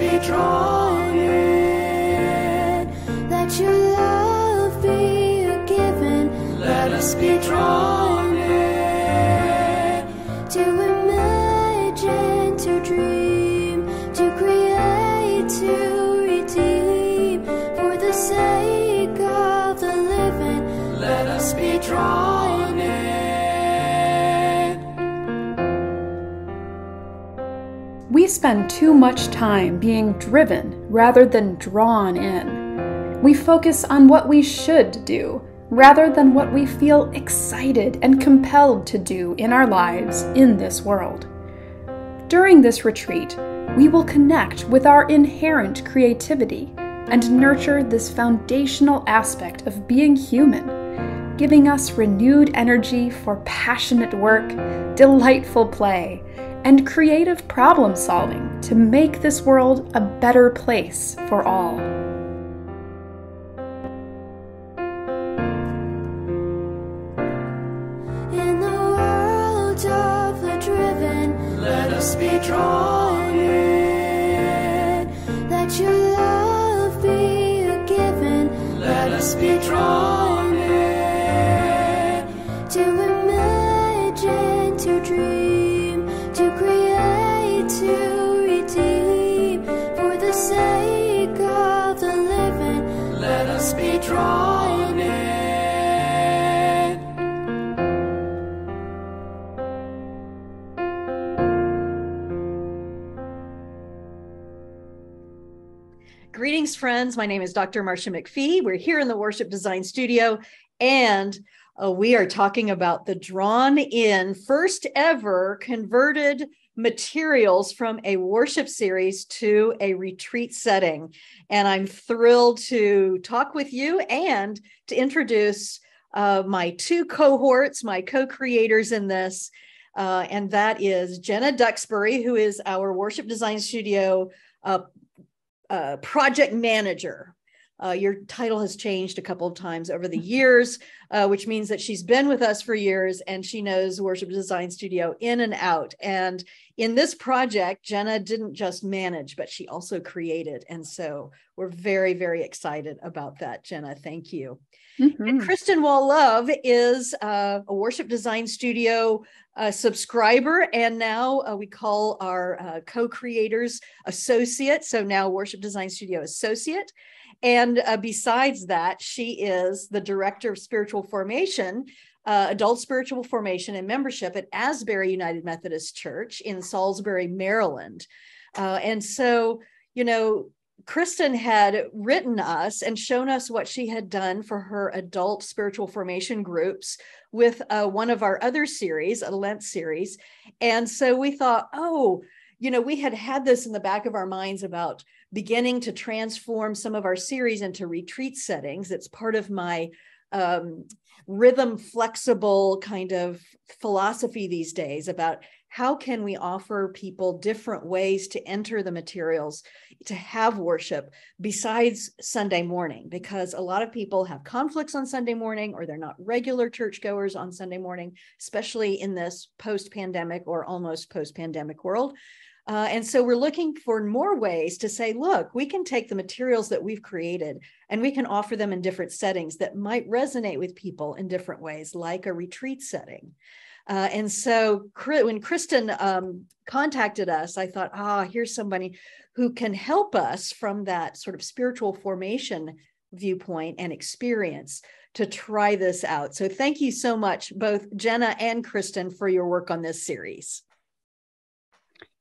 be drawn in. Let your love be a given. Let us be drawn in. To imagine, to dream, to create, to redeem. For the sake of the living, let us be drawn in. We spend too much time being driven rather than drawn in. We focus on what we should do rather than what we feel excited and compelled to do in our lives in this world. During this retreat, we will connect with our inherent creativity and nurture this foundational aspect of being human, giving us renewed energy for passionate work, delightful play, and creative problem solving to make this world a better place for all. In the world of the driven, let us be drawn in. Let your love be a given. Let us be drawn in. To imagine, to dream, to create, to redeem. For the sake of the living, let us be drawn in. Greetings, friends. My name is Dr. Marcia McFee. We're here in the Worship Design Studio, and we are talking about the drawn in first ever converted materials from a worship series to a retreat setting. And I'm thrilled to talk with you and to introduce my two cohorts, my co-creators in this. And that is Jenna Duxbury, who is our Worship Design Studio project manager. Your title has changed a couple of times over the years, which means that she's been with us for years and she knows Worship Design Studio in and out. And in this project, Jenna didn't just manage, but she also created. And so we're very, very excited about that, Jenna. Thank you. Mm-hmm. And Kristen Wall-Love is a Worship Design Studio subscriber, and now we call our co-creators associate. So now Worship Design Studio associate. And besides that, she is the director of spiritual formation, adult spiritual formation and membership at Asbury United Methodist Church in Salisbury, Maryland. And so, you know, Kristen had written us and shown us what she had done for her adult spiritual formation groups with one of our other series, a Lent series. And so we thought, oh, you know, we had this in the back of our minds about beginning to transform some of our series into retreat settings. It's part of my rhythm flexible kind of philosophy these days about how can we offer people different ways to enter the materials, to have worship besides Sunday morning, because a lot of people have conflicts on Sunday morning, or they're not regular churchgoers on Sunday morning, especially in this post-pandemic or almost post-pandemic world. And so we're looking for more ways to say, look, we can take the materials that we've created and we can offer them in different settings that might resonate with people in different ways, like a retreat setting. And so when Kristen contacted us, I thought, here's somebody who can help us from that sort of spiritual formation viewpoint and experience to try this out. So thank you so much, both Jenna and Kristen, for your work on this series.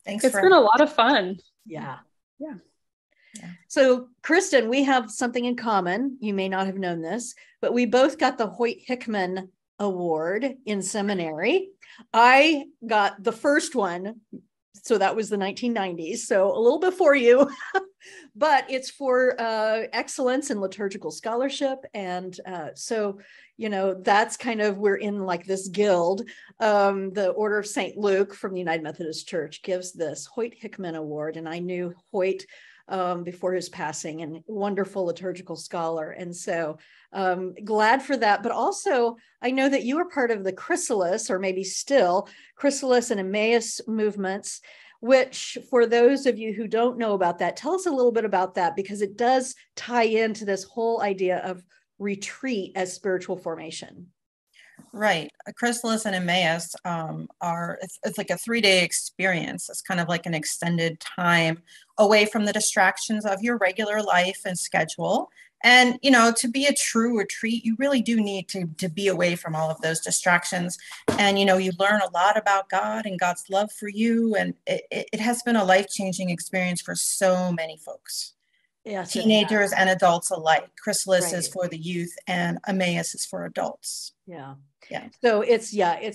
Thanks. It's been a lot of fun. Yeah. So Kristen, we have something in common. You may not have known this, but we both got the Hoyt Hickman Award in seminary. I got the first one, so that was the 1990s, so a little before you, but it's for excellence in liturgical scholarship. And so, you know, that's kind of, we're in like this guild. The Order of St. Luke from the United Methodist Church gives this Hoyt Hickman Award, and I knew Hoyt before his passing, and wonderful liturgical scholar. And so glad for that. But also, I know that you were part of the Chrysalis, or maybe still, Chrysalis and Emmaus movements, which for those of you who don't know about that, tell us a little bit about that, because it does tie into this whole idea of retreat as spiritual formation. Right. Chrysalis and Emmaus it's like a 3-day experience. It's kind of like an extended time away from the distractions of your regular life and schedule. And, you know, to be a true retreat, you really do need to be away from all of those distractions. And, you know, you learn a lot about God and God's love for you. And it has been a life-changing experience for so many folks. Yes, teenagers and adults alike. Chrysalis Right. is for the youth and Emmaus is for adults. Yeah. Yeah. So it's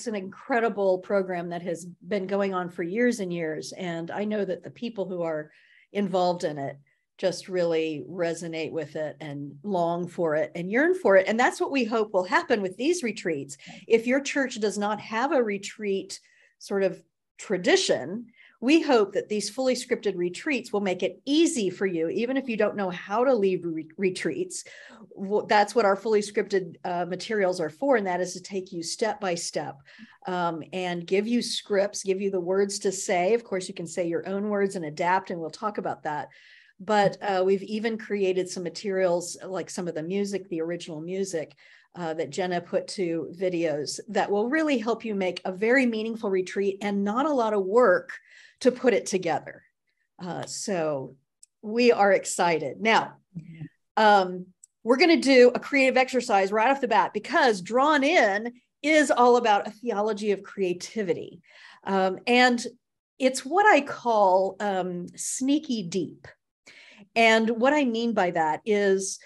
an incredible program that has been going on for years and years. And I know that the people who are involved in it just really resonate with it and long for it and yearn for it. And that's what we hope will happen with these retreats. If your church does not have a retreat sort of tradition, we hope that these fully scripted retreats will make it easy for you, even if you don't know how to lead retreats. That's what our fully scripted materials are for, and that is to take you step by step and give you scripts, give you the words to say. Of course, you can say your own words and adapt, and we'll talk about that. But we've even created some materials, like some of the music, the original music, that Jenna put to videos that will really help you make a very meaningful retreat and not a lot of work to put it together. So we are excited. Now, we're going to do a creative exercise right off the bat, because Drawn In is all about a theology of creativity. And it's what I call sneaky deep. And what I mean by that is,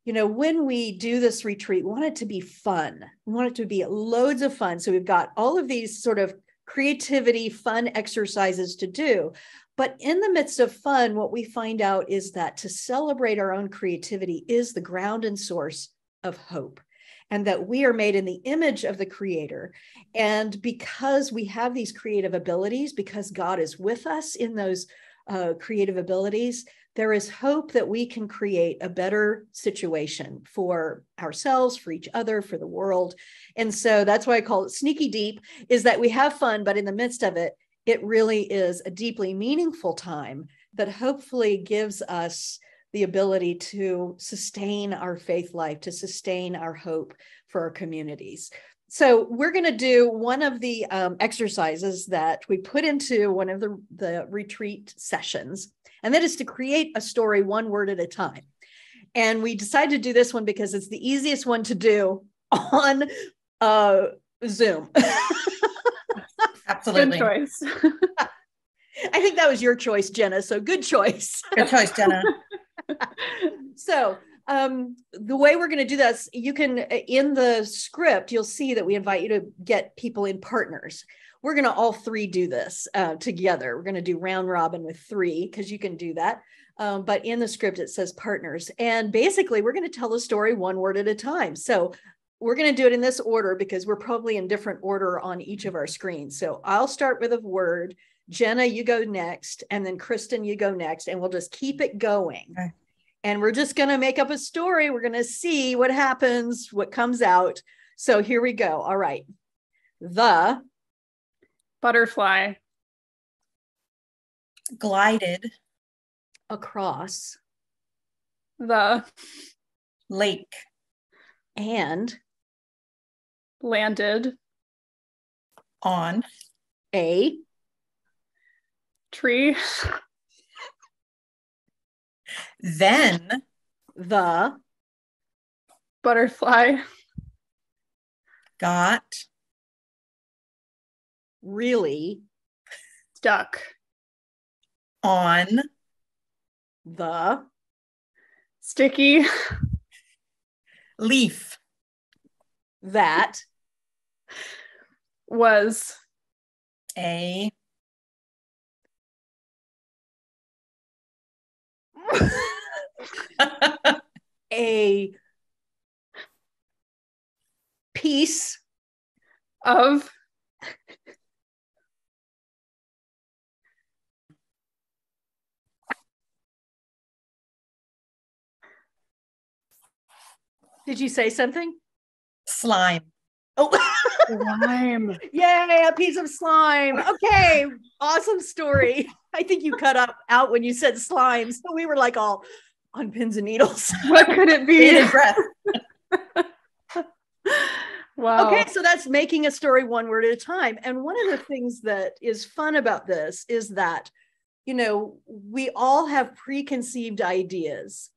you know, when we do this retreat, we want it to be fun. We want it to be loads of fun. So we've got all of these sort of creativity, fun exercises to do. But in the midst of fun, what we find out is that to celebrate our own creativity is the ground and source of hope, and that we are made in the image of the Creator. And because we have these creative abilities, because God is with us in those creative abilities, there is hope that we can create a better situation for ourselves, for each other, for the world. And so that's why I call it sneaky deep, is that we have fun, but in the midst of it, it really is a deeply meaningful time that hopefully gives us the ability to sustain our faith life, to sustain our hope for our communities. So we're going to do one of the exercises that we put into one of the retreat sessions, and that is to create a story one word at a time. And we decided to do this one because it's the easiest one to do on Zoom. Absolutely. Good choice. I think that was your choice, Jenna. So good choice. Good choice, Jenna. So the way we're going to do this, you can, in the script, you'll see that we invite you to get people in partners. We're going to all three do this together. We're going to do round robin with three, because you can do that. But in the script, it says partners. And basically, we're going to tell the story one word at a time. So we're going to do it in this order, because we're probably in different order on each of our screens. So I'll start with a word. Jenna, you go next. And then Kristen, you go next. And we'll just keep it going. Okay. And we're just going to make up a story. We're going to see what happens, what comes out. So here we go. All right. The butterfly glided across the lake and landed on a tree. Then the butterfly got really stuck on the sticky leaf that was a a piece of Did you say something? slime. Oh, Slime. Yay, a piece of slime. Okay, awesome story. I think you cut out when you said slime. So we were like all on pins and needles. What could it be? Bated breath. Wow. Okay, so that's making a story one word at a time. And one of the things that is fun about this is that, you know, we all have preconceived ideas.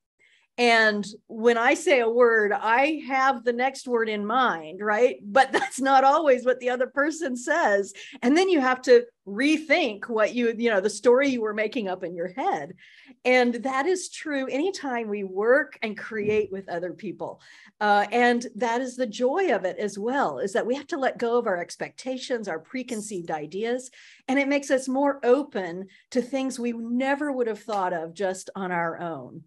And when I say a word, I have the next word in mind, right? But that's not always what the other person says. And then you have to rethink what the story you were making up in your head. And that is true anytime we work and create with other people. And that is the joy of it as well, is that we have to let go of our expectations, our preconceived ideas, and it makes us more open to things we never would have thought of just on our own.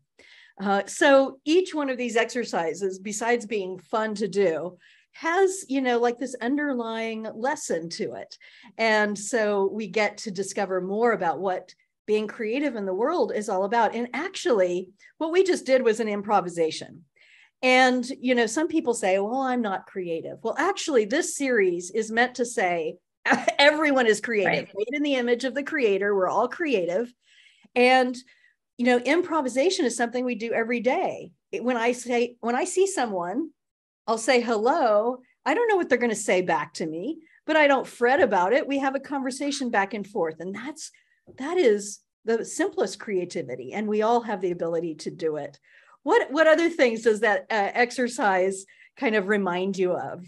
So each one of these exercises, besides being fun to do, has, like this underlying lesson to it. And so we get to discover more about what being creative in the world is all about. And actually, what we just did was an improvisation. And, some people say, well, I'm not creative. Well, actually, this series is meant to say everyone is creative. Made in the image of the creator. We're all creative. And improvisation is something we do every day. When I see someone, I'll say hello. I don't know what they're going to say back to me, but I don't fret about it. We have a conversation back and forth. And that is the simplest creativity. And we all have the ability to do it. What other things does that exercise kind of remind you of?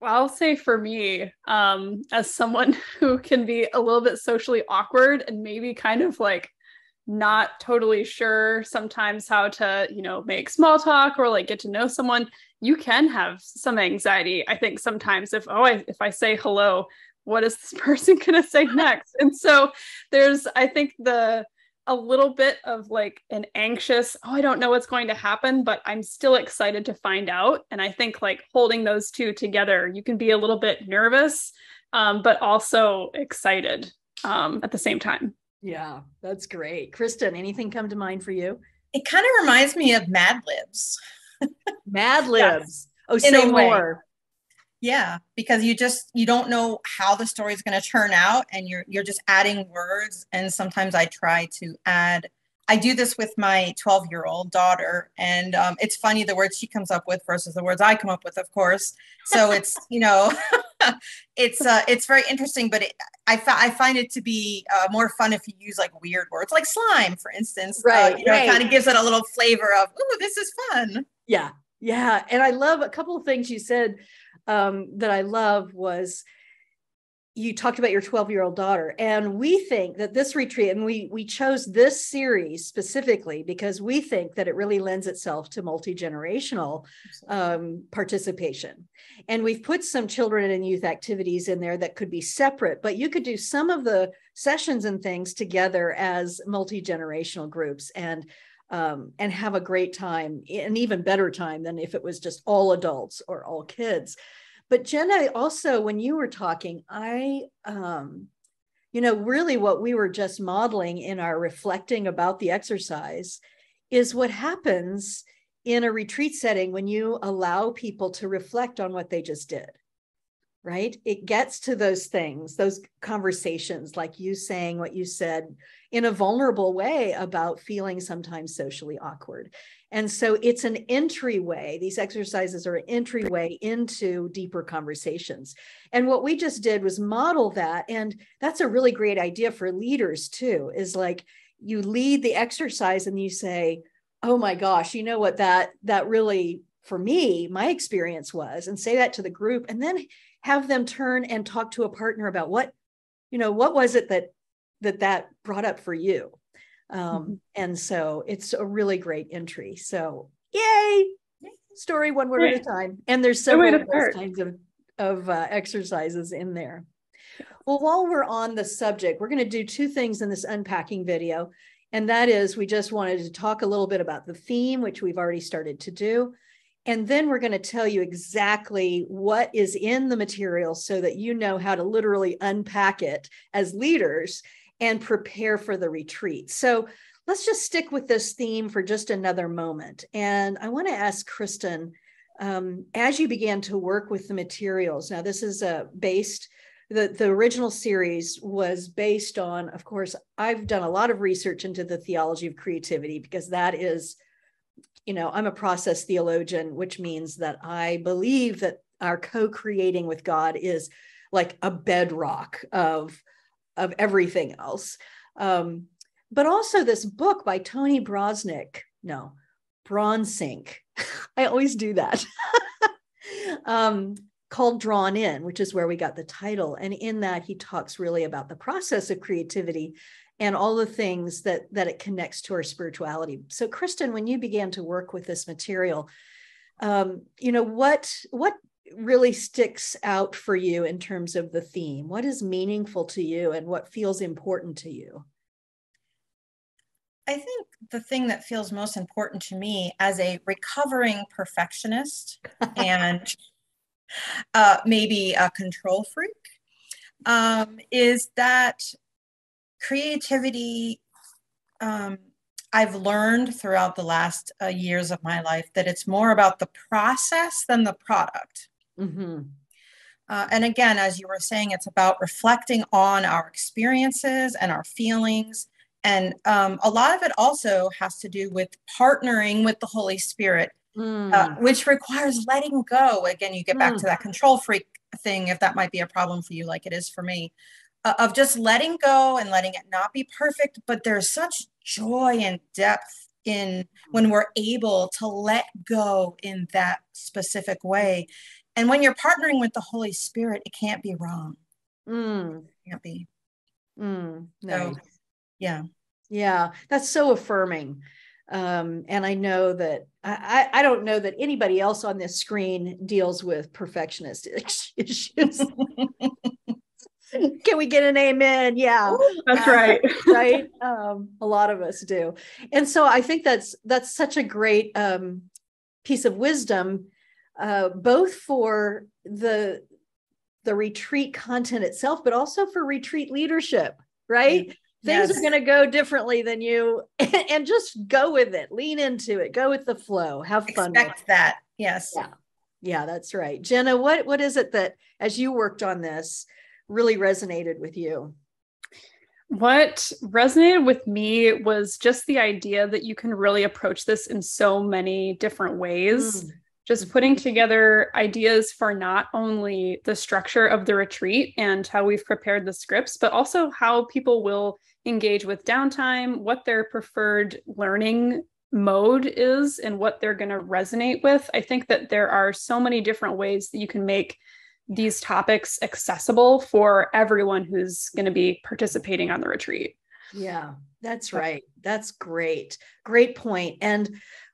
Well, I'll say for me, as someone who can be a little bit socially awkward and maybe kind of like not totally sure sometimes how to, make small talk or like get to know someone, you can have some anxiety. I think sometimes if I say hello, what is this person going to say next? And so there's, I think a little bit of like an anxious, I don't know what's going to happen, but I'm still excited to find out. And I think like holding those two together, you can be a little bit nervous, but also excited at the same time. Yeah, that's great. Kristen, anything come to mind for you? It kind of reminds me of Mad Libs. Mad Libs. Yes. Oh, say more. Yeah, because you don't know how the story is going to turn out, and you're just adding words. And sometimes I do this with my 12-year-old daughter, and it's funny the words she comes up with versus the words I come up with, of course. So it's it's very interesting, but I find it to be more fun if you use like weird words, like slime, for instance. Right. It kind of gives it a little flavor of, ooh, this is fun. Yeah. And I love a couple of things you said that I love was you talked about your 12-year-old daughter. And we think that this retreat, and we chose this series specifically because we think that it really lends itself to multi-generational participation. And we've put some children and youth activities in there that could be separate, but you could do some of the sessions and things together as multi-generational groups and have a great time, an even better time than if it was just all adults or all kids. But Jenna, also, when you were talking, really what we were just modeling in our reflecting about the exercise is what happens in a retreat setting when you allow people to reflect on what they just did. Right? It gets to those things, those conversations, like you saying what you said in a vulnerable way about feeling sometimes socially awkward. And so it's an entryway. These exercises are an entryway into deeper conversations. And what we just did was model that. And that's a really great idea for leaders too, is like you lead the exercise and you say, oh my gosh, you know what that really, for me, my experience was, and say that to the group, and then have them turn and talk to a partner about what was it that brought up for you. And so it's a really great entry. So yay, story one word at a time. And there's several of those kinds of exercises in there. Well, while we're on the subject, we're going to do two things in this unpacking video. And that is, we just wanted to talk a little bit about the theme, which we've already started to do. And then we're going to tell you exactly what is in the material so that you know how to literally unpack it as leaders and prepare for the retreat. So let's just stick with this theme for just another moment. And I want to ask Kristen, as you began to work with the materials, now this is the original series was based on, of course, I've done a lot of research into the theology of creativity, because that is, I'm a process theologian, which means that I believe that our co-creating with God is like a bedrock of everything else. But also this book by Tony Bronsink, I always do that, called Drawn In, which is where we got the title. And in that, he talks really about the process of creativity and all the things that it connects to our spirituality. So Kristen, when you began to work with this material, what really sticks out for you in terms of the theme? What is meaningful to you and what feels important to you? I think the thing that feels most important to me as a recovering perfectionist and maybe a control freak is that creativity, I've learned throughout the last years of my life that it's more about the process than the product. Mm-hmm. And again, as you were saying, it's about reflecting on our experiences and our feelings. And a lot of it also has to do with partnering with the Holy Spirit, which requires letting go. Again, you get back to that control freak thing, if that might be a problem for you, like it is for me, of just letting go and letting it not be perfect. But there's such joy and depth in when we're able to let go in that specific way. And when you're partnering with the Holy Spirit, it can't be wrong. It can't be. Nice. So, yeah, that's so affirming. And I know that I don't know that anybody else on this screen deals with perfectionist issues. Can we get an amen? Yeah, that's right. Right. A lot of us do. And so I think that's such a great piece of wisdom, both for the retreat content itself, but also for retreat leadership, right? Yeah. Things are going to go differently than you, and just go with it, lean into it, go with the flow, have fun. Expect that. Yes. Yeah, that's right. Jenna, what is it that, as you worked on this, really resonated with you? What resonated with me was just the idea that you can really approach this in so many different ways. Just putting together ideas for not only the structure of the retreat and how we've prepared the scripts, but also how people will engage with downtime, what their preferred learning mode is, and what they're going to resonate with. I think that there are so many different ways that you can make these topics accessible for everyone who's going to be participating on the retreat. Yeah, that's right. That's great. Great point. And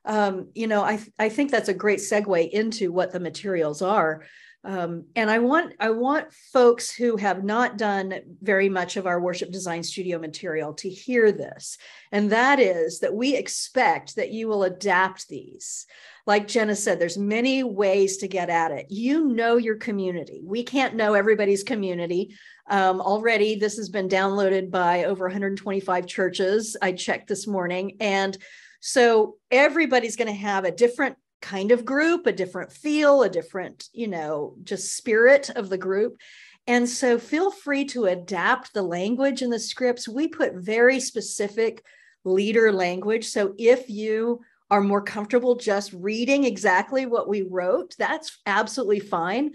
I think that's a great segue into what the materials are. And I want folks who have not done very much of our worship design studio material to hear this. And that is that we expect that you will adapt these. Like Jenna said, there's many ways to get at it. You know your community. We can't know everybody's community. Already, this has been downloaded by over 125 churches. I checked this morning. And so everybody's going to have a different kind of group, a different feel, a different, just spirit of the group. And so feel free to adapt the language in the scripts. We put very specific leader language. So if you are more comfortable just reading exactly what we wrote, that's absolutely fine.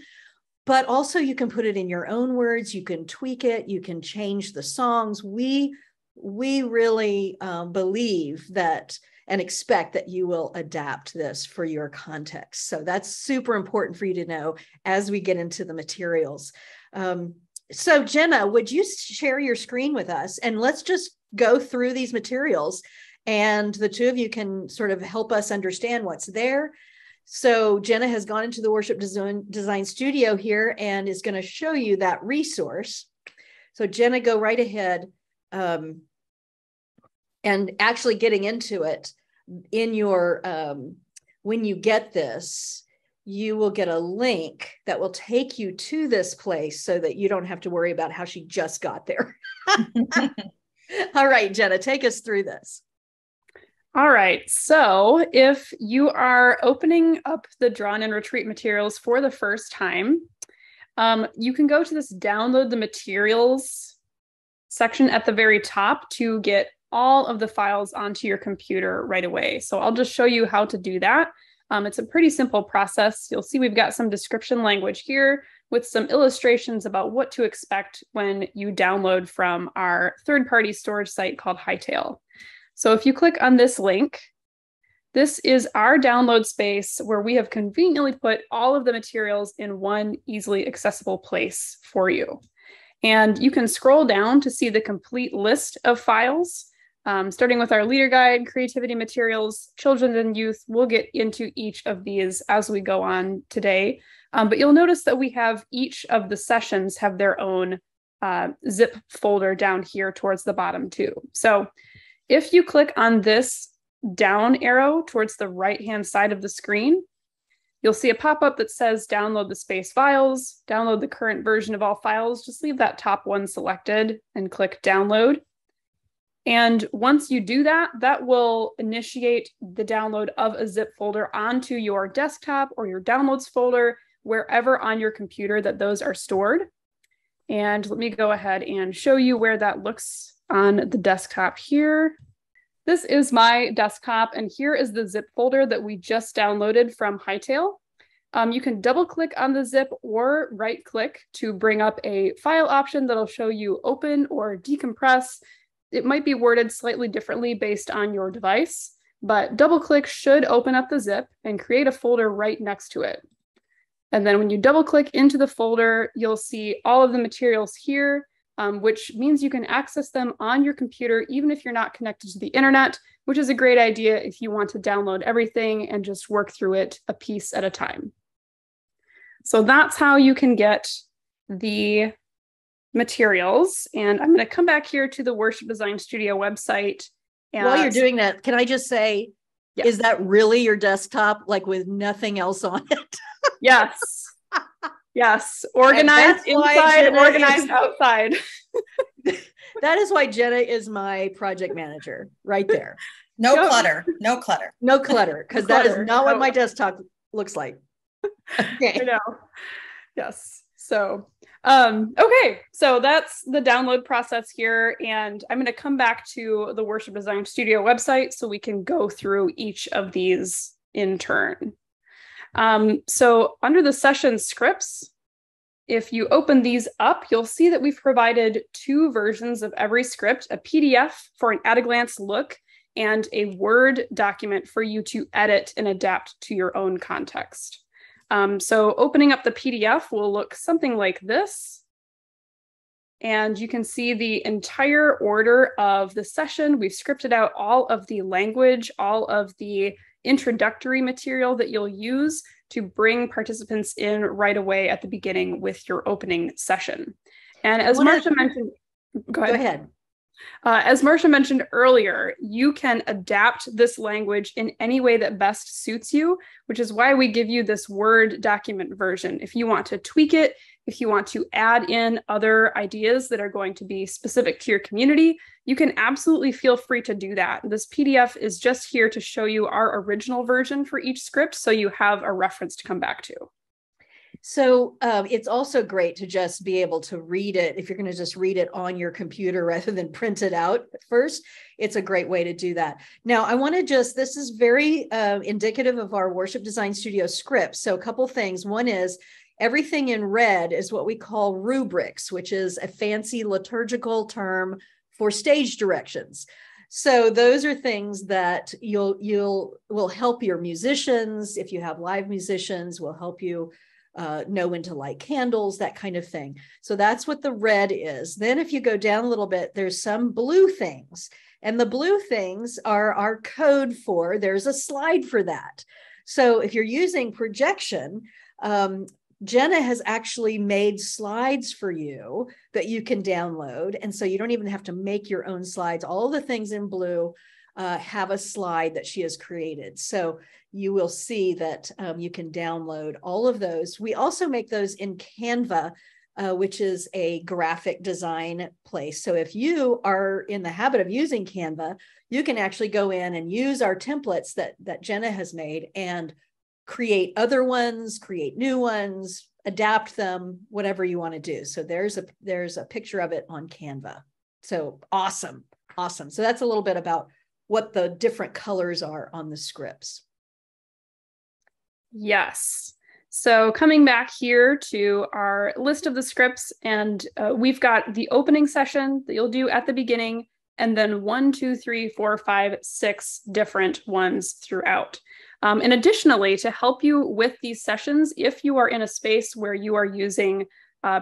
But also you can put it in your own words. You can tweak it. You can change the songs. We really believe that and expect that you will adapt this for your context. So that's super important for you to know as we get into the materials. So Jenna, would you share your screen with us, and let's just go through these materials, and the two of you can sort of help us understand what's there. So Jenna has gone into the worship design studio here and is going to show you that resource. So Jenna, go right ahead. And actually getting into it, in your when you get this, you will get a link that will take you to this place so that you don't have to worry about how she just got there. All right, Jenna, take us through this. All right, so if you are opening up the Drawn in Retreat materials for the first time, you can go to this download the materials section at the very top to get all of the files onto your computer right away. So I'll just show you how to do that. It's a pretty simple process. You'll see we've got some description language here with some illustrations about what to expect when you download from our third-party storage site called Hightail. So if you click on this link, this is our download space where we have conveniently put all of the materials in one easily accessible place for you. And you can scroll down to see the complete list of files, starting with our leader guide, creativity materials, children and youth. We'll get into each of these as we go on today. But you'll notice that we have each of the sessions have their own zip folder down here towards the bottom too. So if you click on this down arrow towards the right-hand side of the screen, you'll see a pop-up that says download the space files, download the current version of all files. Just leave that top one selected and click download. And once you do that, that will initiate the download of a zip folder onto your desktop or your downloads folder, wherever on your computer that those are stored. And let me go ahead and show you where that looks on the desktop here. This is my desktop, and here is the zip folder that we just downloaded from Hightail. You can double click on the zip or right click to bring up a file option that'll show you open or decompress. It might be worded slightly differently based on your device, but double click should open up the zip and create a folder right next to it. And then when you double click into the folder, you'll see all of the materials here, which means you can access them on your computer, even if you're not connected to the internet, which is a great idea if you want to download everything and just work through it a piece at a time. So that's how you can get the materials. And I'm going to come back here to the Worship Design Studio website. And while you're doing that, can I just say, yes. Is that really your desktop, like with nothing else on it? Yes. Yes. Organized inside, organized outside. That is why Jenna is my project manager right there. No clutter. No clutter. No clutter, because that is not what my desktop looks like. Okay. I know. Yes. So, okay. So that's the download process here. And I'm going to come back to the Worship Design Studio website so we can go through each of these in turn. So under the session scripts, if you open these up, you'll see that we've provided two versions of every script, a PDF for an at-a-glance look and a Word document for you to edit and adapt to your own context. So opening up the PDF will look something like this. And you can see the entire order of the session. We've scripted out all of the language, all of the introductory material that you'll use to bring participants in right away at the beginning with your opening session. And as Marcia mentioned, go ahead. As Marcia mentioned earlier, you can adapt this language in any way that best suits you, which is why we give you this Word document version. If you want to tweak it, if you want to add in other ideas that are going to be specific to your community, you can absolutely feel free to do that. This PDF is just here to show you our original version for each script, so you have a reference to come back to. So it's also great to just be able to read it. If you're going to just read it on your computer rather than print it out at first, it's a great way to do that. Now, I want to this is very indicative of our Worship Design Studio script. So a couple things. One is everything in red is what we call rubrics, which is a fancy liturgical term for stage directions. So those are things that will help your musicians. If you have live musicians, will help you know when to light candles, that kind of thing. So that's what the red is. Then if you go down a little bit, there's some blue things. And the blue things are our code for, there's a slide for that. So if you're using projection, Jenna has actually made slides for you that you can download. And so you don't even have to make your own slides. All the things in blue have a slide that she has created. So you will see that you can download all of those. We also make those in Canva which is a graphic design place. So if you are in the habit of using Canva, you can actually go in and use our templates that Jenna has made and create other ones, create new ones, adapt them, whatever you want to do. So there's a picture of it on Canva. So awesome. Awesome. So that's a little bit about what the different colors are on the scripts. Yes. So coming back here to our list of the scripts, and we've got the opening session that you'll do at the beginning, and then 1, 2, 3, 4, 5, 6 different ones throughout. And additionally, to help you with these sessions, if you are in a space where you are using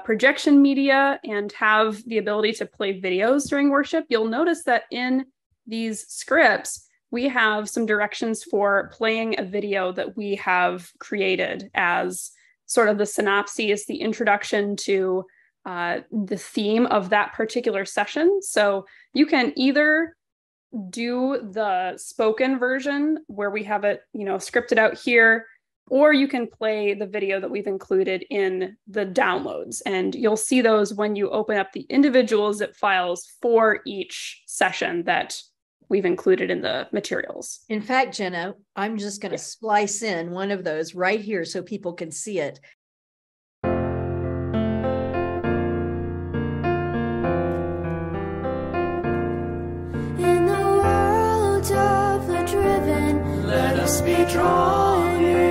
projection media and have the ability to play videos during worship, you'll notice that in these scripts, we have some directions for playing a video that we have created as sort of the synopsis, the introduction to the theme of that particular session. So you can either do the spoken version where we have it, scripted out here, or you can play the video that we've included in the downloads. And you'll see those when you open up the individual zip files for each session that we've included in the materials. In fact, Jenna, I'm just going to splice in one of those right here so people can see it. In the world of the driven, let us be drawn in.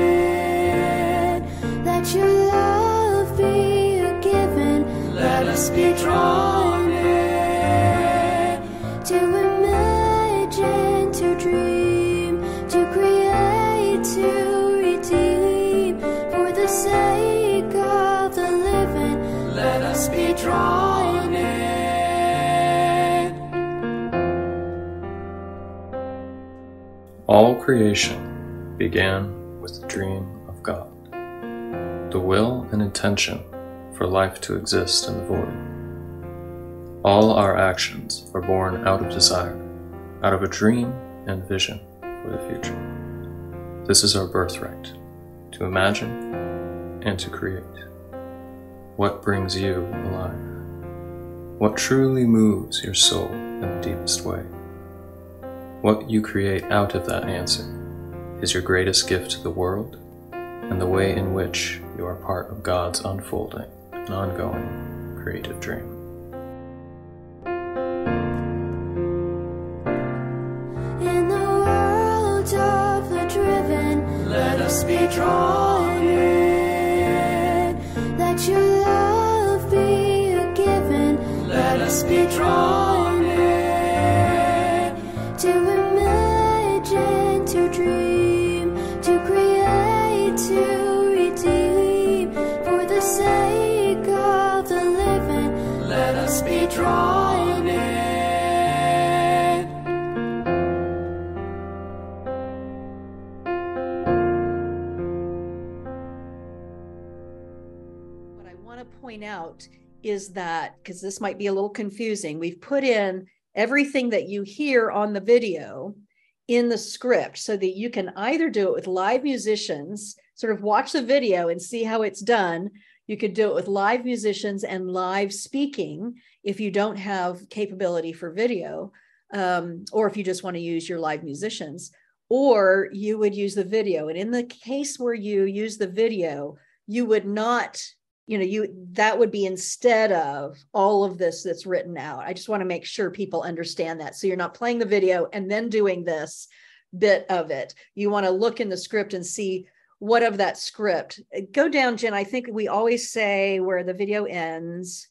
Let your love be a given. Let us be drawn in. To imagine, to dream, to create, to redeem. For the sake of the living, let us be drawn in. All creation began with the dream of God, the will and intention for life to exist in the void. All our actions are born out of desire, out of a dream and vision for the future. This is our birthright, to imagine and to create. What brings you alive? What truly moves your soul in the deepest way? What you create out of that answer is your greatest gift to the world and the way in which you are part of God's unfolding and ongoing creative dream. In the world of the driven, let us be drawn in. Let your love be a given. Let us be drawn in. To imagine, to dream, to create, to redeem. For the sake of the living, let us be drawn in. What I want to point out is that, because this might be a little confusing, we've put in everything that you hear on the video in the script so that you can either do it with live musicians, sort of watch the video and see how it's done. You could do it with live musicians and live speaking if you don't have capability for video, or if you just want to use your live musicians, or you would use the video. And in the case where you use the video, you would not, that would be instead of all of this that's written out. I just want to make sure people understand that. So you're not playing the video and then doing this bit of it. You want to look in the script and see what of that script. Go down, Jen. I think we always say where the video ends.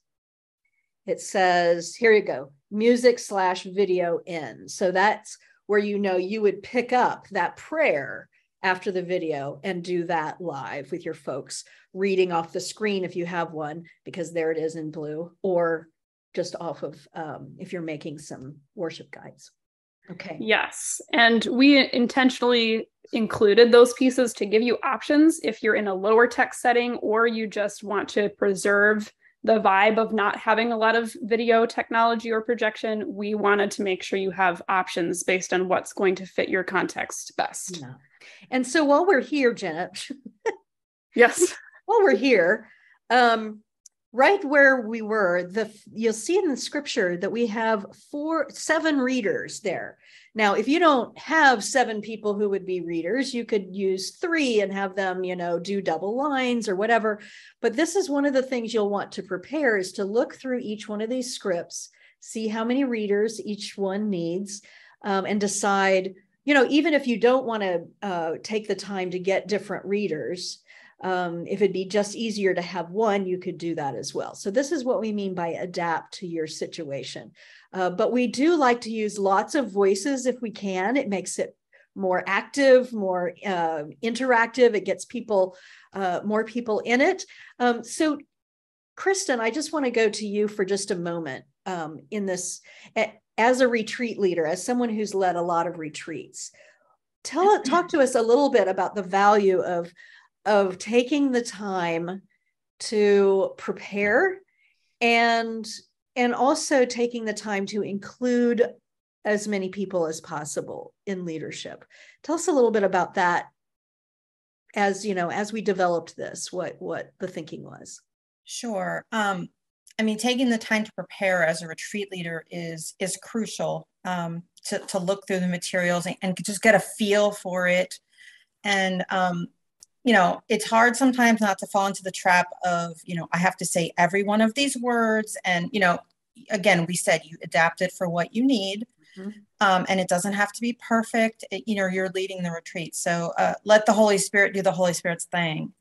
It says, here you go, music/video ends. So that's where you would pick up that prayer after the video and do that live with your folks, reading off the screen if you have one, because there it is in blue, or just off of if you're making some worship guides. Okay. Yes. And we intentionally included those pieces to give you options if you're in a lower text setting or you just want to preserve the vibe of not having a lot of video technology or projection. We wanted to make sure you have options based on what's going to fit your context best. Yeah. And so while we're here, Jenna, yes, while we're here, right where we were, you'll see in the scripture that we have 7 readers there. Now, if you don't have 7 people who would be readers, you could use 3 and have them, do double lines or whatever. But this is one of the things you'll want to prepare, is to look through each one of these scripts, see how many readers each one needs, and decide, even if you don't want to take the time to get different readers, if it'd be just easier to have one, you could do that as well. So this is what we mean by adapt to your situation. But we do like to use lots of voices if we can. It makes it more active, more interactive. It gets more people in it. So Kristen, I just want to go to you for just a moment in this, as a retreat leader, as someone who's led a lot of retreats. Talk to us a little bit about the value of taking the time to prepare and also taking the time to include as many people as possible in leadership. Tell us a little bit about that as we developed this, what the thinking was. Sure. Taking the time to prepare as a retreat leader is crucial, to look through the materials and just get a feel for it. And, it's hard sometimes not to fall into the trap of, I have to say every one of these words. And, again, we said you adapt it for what you need. Mm-hmm. And it doesn't have to be perfect. You're leading the retreat. So let the Holy Spirit do the Holy Spirit's thing.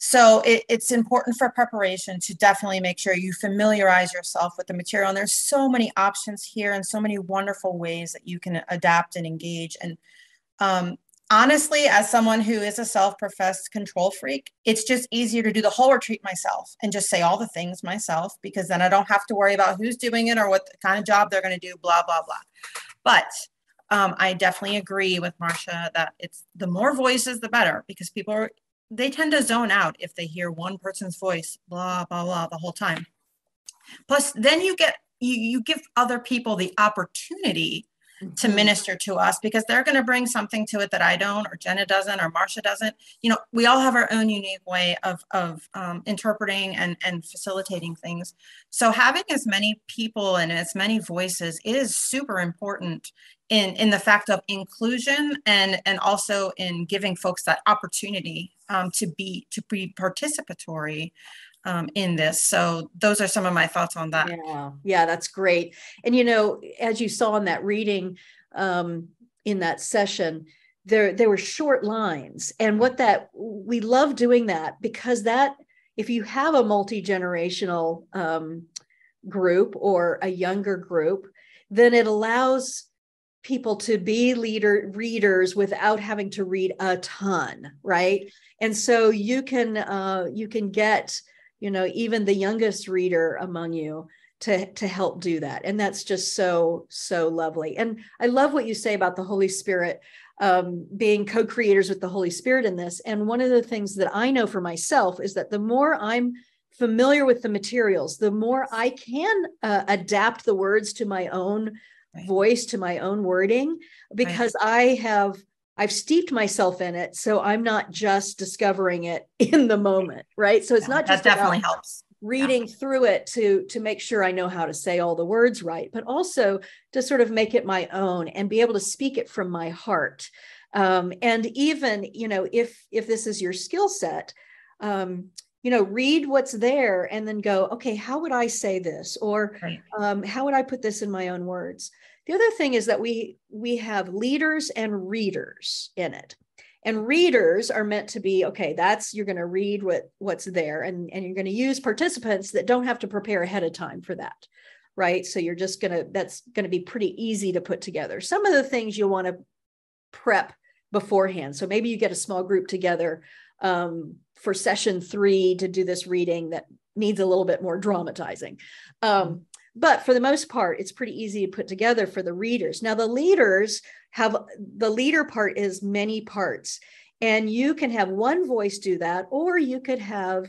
So it's important for preparation to definitely make sure you familiarize yourself with the material. And there's so many options here and so many wonderful ways that you can adapt and engage. And honestly, as someone who is a self-professed control freak, it's just easier to do the whole retreat myself and just say all the things myself, because then I don't have to worry about who's doing it or what kind of job they're going to do, blah, blah, blah. But I definitely agree with Marcia that it's the more voices, the better, because they tend to zone out if they hear one person's voice, blah, blah, blah, the whole time. Plus, then you give other people the opportunity to minister to us, because they're going to bring something to it that I don't, or Jenna doesn't, or Marcia doesn't. We all have our own unique way of interpreting and facilitating things. So having as many people and as many voices is super important in the fact of inclusion and also in giving folks that opportunity to be participatory in this. So those are some of my thoughts on that. Yeah, that's great. And, as you saw in that reading, in that session, there were short lines. And we love doing that, because if you have a multi-generational group or a younger group, then it allows people to be readers without having to read a ton, right? And so you can get even the youngest reader among you to help do that. And that's just so lovely. And I love what you say about the Holy Spirit, being co-creators with the Holy Spirit in this. And one of the things that I know for myself is that the more I'm familiar with the materials, the more I can adapt the words to my own voice, to my own wording, because I've steeped myself in it. So I'm not just discovering it in the moment, right? So it's not just that definitely helps reading through it to make sure I know how to say all the words right, but also to sort of make it my own and be able to speak it from my heart. And even, if this is your skill set, read what's there and then go, okay, how would I say this? Or how would I put this in my own words? The other thing is that we have leaders and readers in it. And readers are meant to be, okay, you're going to read what's there, and you're going to use participants that don't have to prepare ahead of time for that, right? So that's going to be pretty easy to put together. Some of the things you'll want to prep beforehand. So maybe you get a small group together for session 3 to do this reading that needs a little bit more dramatizing. But for the most part, it's pretty easy to put together for the readers. Now, the leader part is many parts, and you can have one voice do that, or you could have,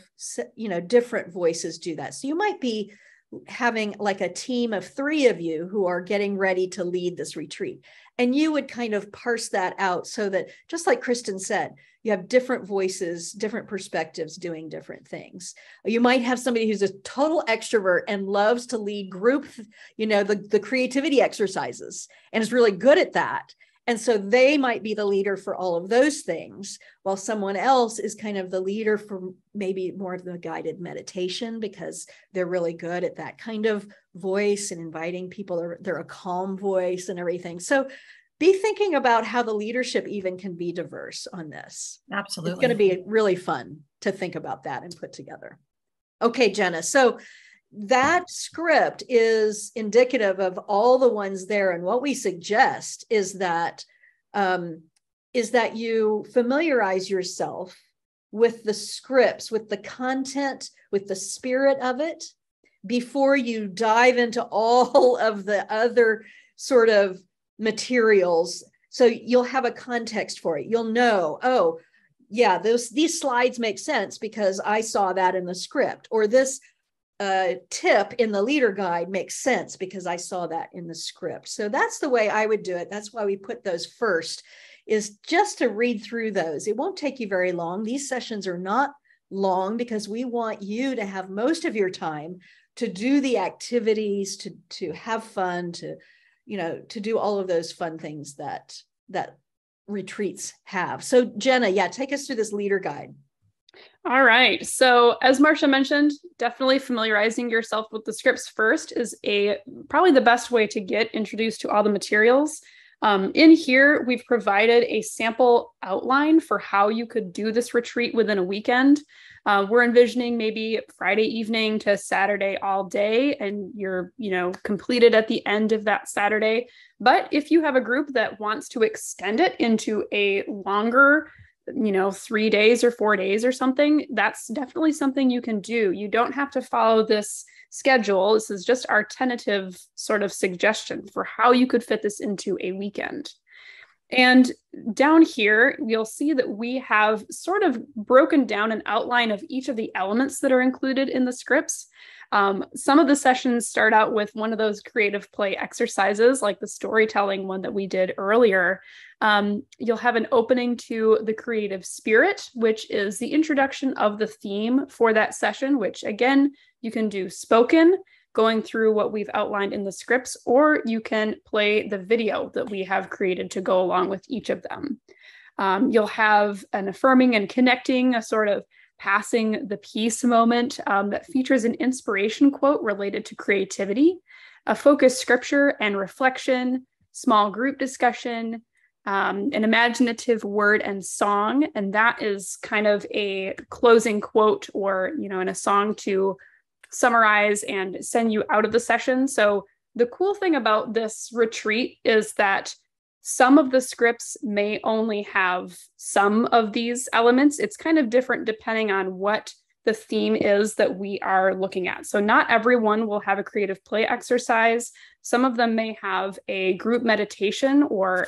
different voices do that. So you might be having like a team of 3 of you who are getting ready to lead this retreat. And you would kind of parse that out so that, just like Kristen said, you have different voices, different perspectives doing different things. You might have somebody who's a total extrovert and loves to lead group, the creativity exercises, and is really good at that. And so they might be the leader for all of those things, while someone else is kind of the leader for maybe more of the guided meditation, because they're really good at that kind of voice and inviting people. They're a calm voice and everything. So be thinking about how the leadership even can be diverse on this. Absolutely. It's going to be really fun to think about that and put together. Okay, Jenna. So that script is indicative of all the ones there. And what we suggest is that you familiarize yourself with the scripts, with the content, with the spirit of it, before you dive into all of the other sort of materials. So you'll have a context for it. You'll know, oh, yeah, these slides make sense because I saw that in the script, or this tip in the leader guide makes sense because I saw that in the script. So that's the way I would do it. That's why we put those first, is just to read through those. It won't take you very long. These sessions are not long because we want you to have most of your time to do the activities, to have fun, to do all of those fun things that retreats have. So Jenna, yeah, take us through this leader guide. All right. So as Marcia mentioned, definitely familiarizing yourself with the scripts first is probably the best way to get introduced to all the materials. In here, we've provided a sample outline for how you could do this retreat within a weekend. We're envisioning maybe Friday evening to Saturday all day, and you're, completed at the end of that Saturday. But if you have a group that wants to extend it into a longer 3 days or 4 days or something, that's definitely something you can do. You don't have to follow this schedule. This is just our tentative sort of suggestion for how you could fit this into a weekend. And down here, you'll see that we have sort of broken down an outline of each of the elements that are included in the scripts. Some of the sessions start out with one of those creative play exercises, like the storytelling one that we did earlier. You'll have an opening to the creative spirit, which is the introduction of the theme for that session, which again, you can do spoken, going through what we've outlined in the scripts, or you can play the video that we have created to go along with each of them. You'll have an affirming and connecting, a sort of passing the peace moment that features an inspiration quote related to creativity, a focused scripture and reflection, small group discussion, an imaginative word and song. And that is kind of a closing quote or, in a song to summarize and send you out of the session. So the cool thing about this retreat is that some of the scripts may only have some of these elements. It's kind of different depending on what the theme is that we are looking at. So not everyone will have a creative play exercise. Some of them may have a group meditation or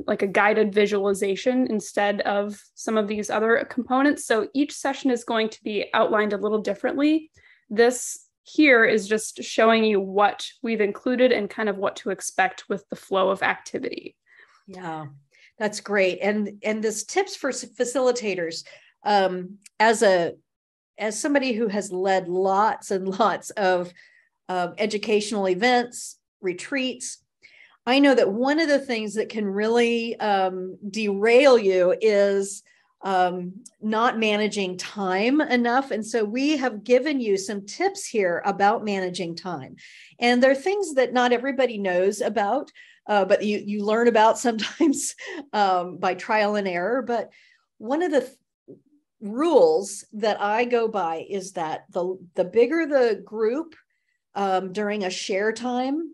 like a guided visualization instead of some of these other components. So each session is going to be outlined a little differently. This here is just showing you what we've included and kind of what to expect with the flow of activity. Yeah, that's great. And this tips for facilitators, as somebody who has led lots and lots of educational events, retreats, I know that one of the things that can really derail you is not managing time enough. And so we have given you some tips here about managing time. And there are things that not everybody knows about, but you learn about sometimes by trial and error. But one of the rules that I go by is that the bigger the group during a share time,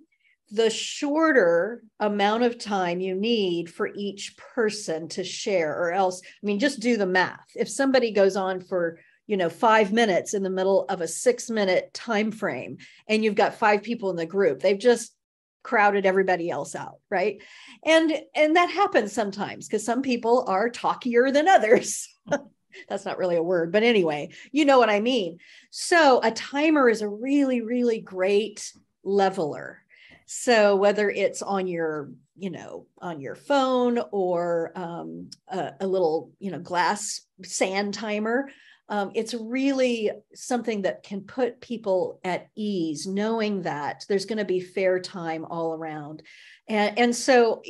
the shorter amount of time you need for each person to share, or else, just do the math. If somebody goes on for, 5 minutes in the middle of a 6-minute time frame, and you've got 5 people in the group, they've just crowded everybody else out, right? And that happens sometimes because some people are talkier than others. That's not really a word, but anyway, you know what I mean. So a timer is a really, really great leveler. So whether it's on your, on your phone or a little, glass sand timer, it's really something that can put people at ease, knowing that there's going to be fair time all around. And so,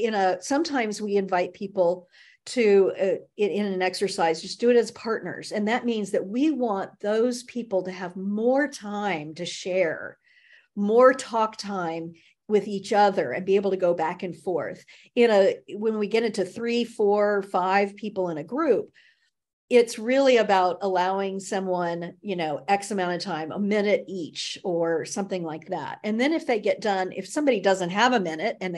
sometimes we invite people to, in an exercise, just do it as partners. And that means that we want those people to have more time to share, more talk time with each other and be able to go back and forth. When we get into 3, 4, 5 people in a group, it's really about allowing someone, X amount of time, a minute each or something like that. And then if they get done, if somebody doesn't have a minute and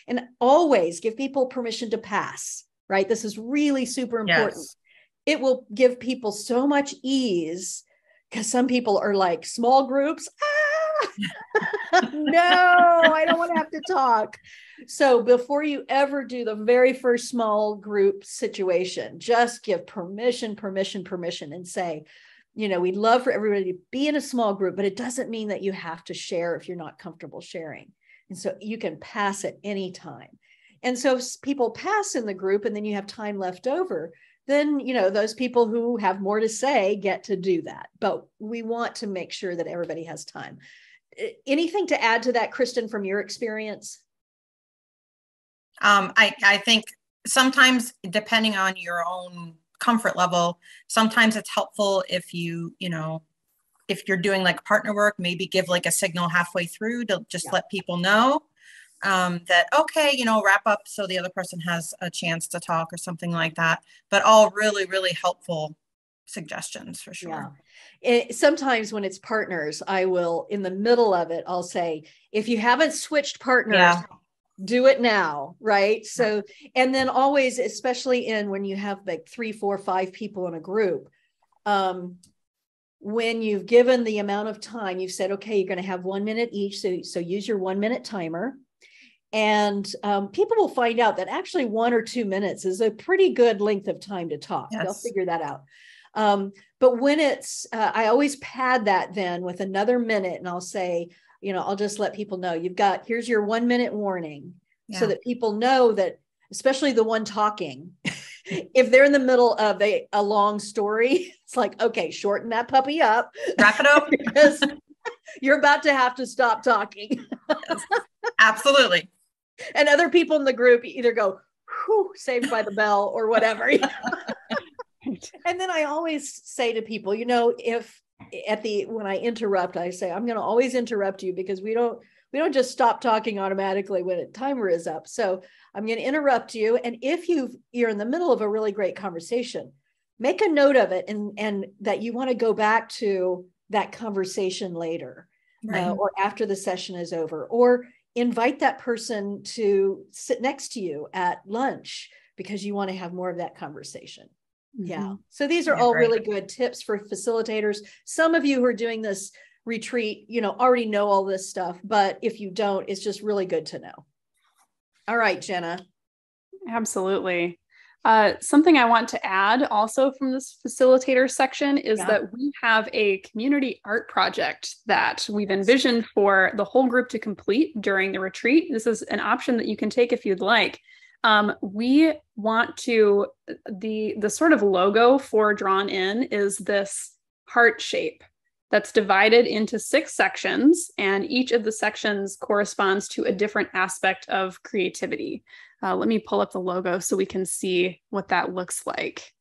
and always give people permission to pass, right? This is really super important. Yes. It will give people so much ease, because some people are like, small groups. No, I don't want to have to talk. So before you ever do the very first small group situation, just give permission, and say, we'd love for everybody to be in a small group, but it doesn't mean that you have to share if you're not comfortable sharing. And so you can pass at any time. And so people pass in the group and then you have time left over. Then, those people who have more to say get to do that. But we want to make sure that everybody has time. Anything to add to that, Kristen, from your experience? I think sometimes, depending on your own comfort level, sometimes it's helpful if if you're doing like partner work, maybe give like a signal halfway through to just let people know that, okay, wrap up so the other person has a chance to talk or something like that. But all really, really helpful suggestions for sure. Yeah. Sometimes when it's partners, I will, in the middle of it, I'll say, if you haven't switched partners, do it now. Right. So, and then always, especially when you have like 3, 4, 5 people in a group, when you've given the amount of time, you've said, okay, you're going to have 1 minute each. So use your 1 minute timer. And people will find out that actually 1 or 2 minutes is a pretty good length of time to talk. Yes. They'll figure that out. But when it's, I always pad that then with another minute, and I'll say, I'll just let people know here's your 1 minute warning, so that people know that, especially the one talking, if they're in the middle of a long story, it's like, okay, shorten that puppy up, wrap it up, because you're about to have to stop talking. Yes, absolutely. And other people in the group either go, whew, saved by the bell or whatever. And then I always say to people, if when I interrupt, I say, I'm going to always interrupt you, because we don't just stop talking automatically when a timer is up. So I'm going to interrupt you. And if you're in the middle of a really great conversation, make a note of it, and that you want to go back to that conversation later, right, or after the session is over, or invite that person to sit next to you at lunch because you want to have more of that conversation. Mm-hmm. Yeah. So these are all really good tips for facilitators. Some of you who are doing this retreat, already know all this stuff, but if you don't, it's just really good to know. All right, Jenna. Absolutely. Something I want to add also from this facilitator section is that we have a community art project that we've envisioned for the whole group to complete during the retreat. This is an option that you can take if you'd like. We want to, the sort of logo for Drawn In is this heart shape that's divided into 6 sections, and each of the sections corresponds to a different aspect of creativity. Let me pull up the logo so we can see what that looks like.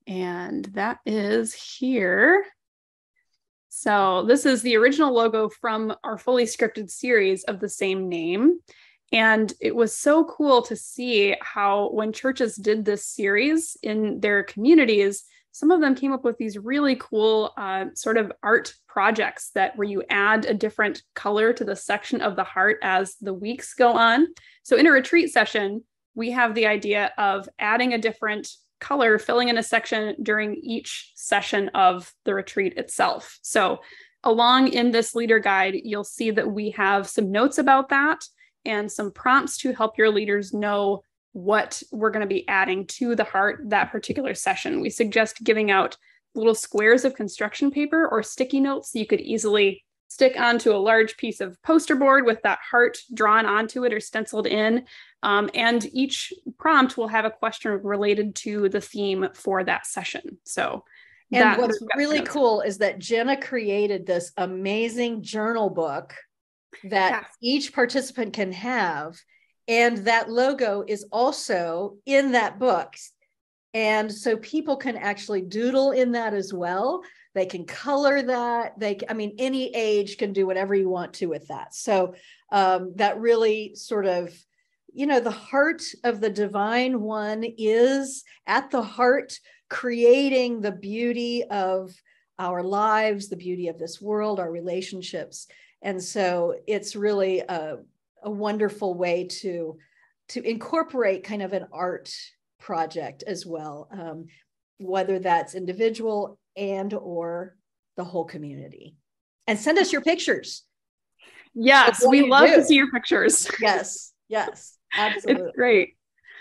And that is here. So this is the original logo from our fully scripted series of the same name. And it was so cool to see how, when churches did this series in their communities, some of them came up with these really cool sort of art projects where you add a different color to the section of the heart as the weeks go on. So in a retreat session, we have the idea of adding a different color, filling in a section during each session of the retreat itself. So along in this leader guide, you'll see that we have some notes about that and some prompts to help your leaders know what we're going to be adding to the heart that particular session. We suggest giving out little squares of construction paper or sticky notes so you could easily stick onto a large piece of poster board with that heart drawn onto it or stenciled in. And each prompt will have a question related to the theme for that session. So, and what's really cool is that Jenna created this amazing journal book that each participant can have. And that logo is also in that book. And so people can actually doodle in that as well. They can color that. Any age can do whatever you want to with that. So that really sort of, the heart of the divine one is at the heart, creating the beauty of our lives, the beauty of this world, our relationships. And so it's really a wonderful way to incorporate kind of an art project as well, whether that's individual and or the whole community. And send us your pictures. Yes, we love to see your pictures. Yes, absolutely. It's great.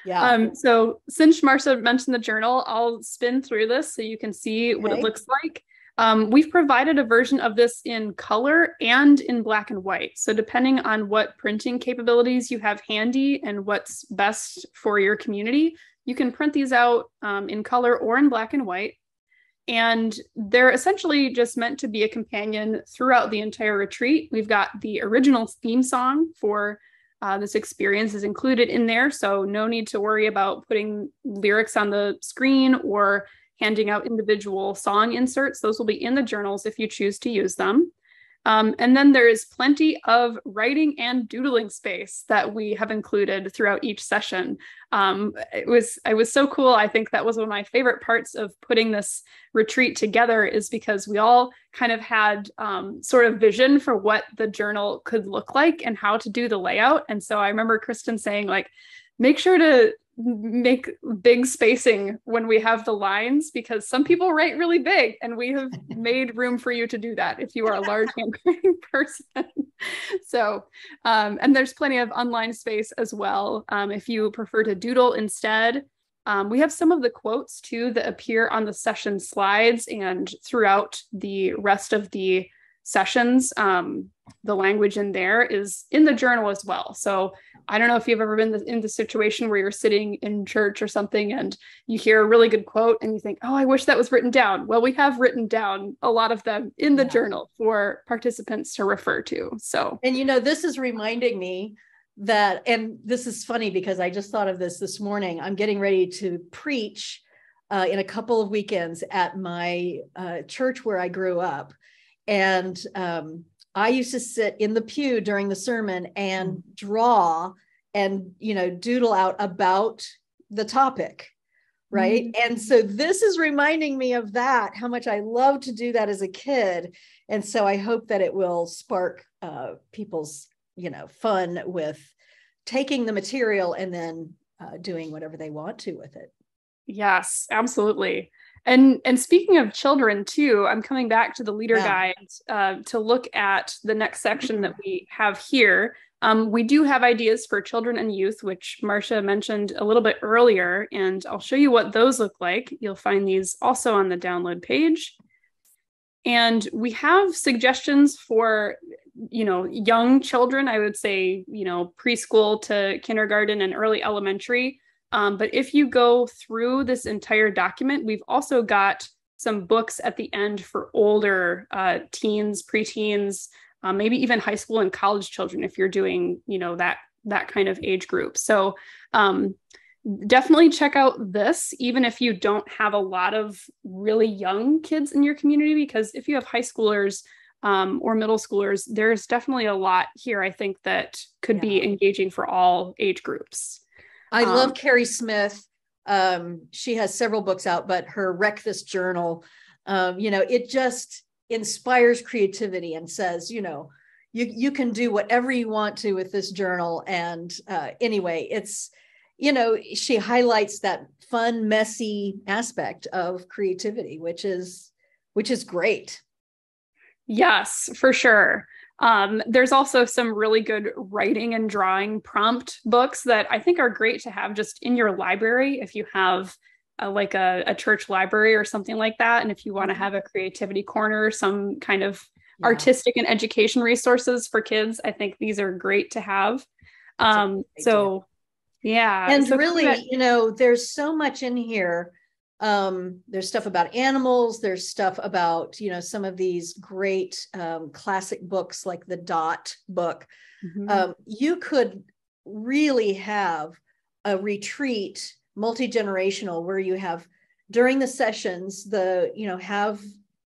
Yeah. So since Marcia mentioned the journal, I'll spin through this so you can see what it looks like. We've provided a version of this in color and in black and white. So depending on what printing capabilities you have handy and what's best for your community, you can print these out in color or in black and white. And they're essentially just meant to be a companion throughout the entire retreat. We've got the original theme song for this experience is included in there. So no need to worry about putting lyrics on the screen or handing out individual song inserts. Those will be in the journals if you choose to use them. And then there is plenty of writing and doodling space that we have included throughout each session. It was so cool. I think that was one of my favorite parts of putting this retreat together, is because we all kind of had sort of vision for what the journal could look like and how to do the layout. And so I remember Kristen saying, like, make sure to make big spacing when we have the lines, because some people write really big, and we have made room for you to do that if you are a large handwriting person. So, and there's plenty of online space as well. If you prefer to doodle instead, we have some of the quotes too that appear on the session slides and throughout the rest of the sessions. The language in there is in the journal as well. So I don't know if you've ever been in the situation where you're sitting in church or something and you hear a really good quote and you think, oh, I wish that was written down. Well, we have written down a lot of them in the journal for participants to refer to. So, and this is reminding me that, and this is funny because I just thought of this morning. I'm getting ready to preach in a couple of weekends at my church where I grew up. And I used to sit in the pew during the sermon and draw and, doodle out about the topic, right? Mm-hmm. And so this is reminding me of that, how much I loved to do that as a kid. And so I hope that it will spark people's, fun with taking the material and then doing whatever they want to with it. Yes, absolutely. And speaking of children too, I'm coming back to the leader guide to look at the next section that we have here. We do have ideas for children and youth, which Marcia mentioned a little bit earlier, and I'll show you what those look like. You'll find these also on the download page. And we have suggestions for, young children, I would say, preschool to kindergarten and early elementary. But if you go through this entire document, we've also got some books at the end for older teens, preteens, maybe even high school and college children, if you're doing, that kind of age group. So definitely check out this, even if you don't have a lot of really young kids in your community, because if you have high schoolers or middle schoolers, there's definitely a lot here, I think, that could be engaging for all age groups. I love Carrie Smith. She has several books out, but her Wreck This Journal, it just inspires creativity and says, you can do whatever you want to with this journal. And anyway, it's, she highlights that fun, messy aspect of creativity, which is great. Yes, for sure. There's also some really good writing and drawing prompt books that I think are great to have just in your library if you have like a church library or something like that. And if you want to have a creativity corner, some kind of artistic and education resources for kids, I think these are great to have. So yeah. And so really, there's so much in here. There's stuff about animals. There's stuff about, some of these great classic books like the Dot book. You could really have a retreat, multi-generational, where you have during the sessions,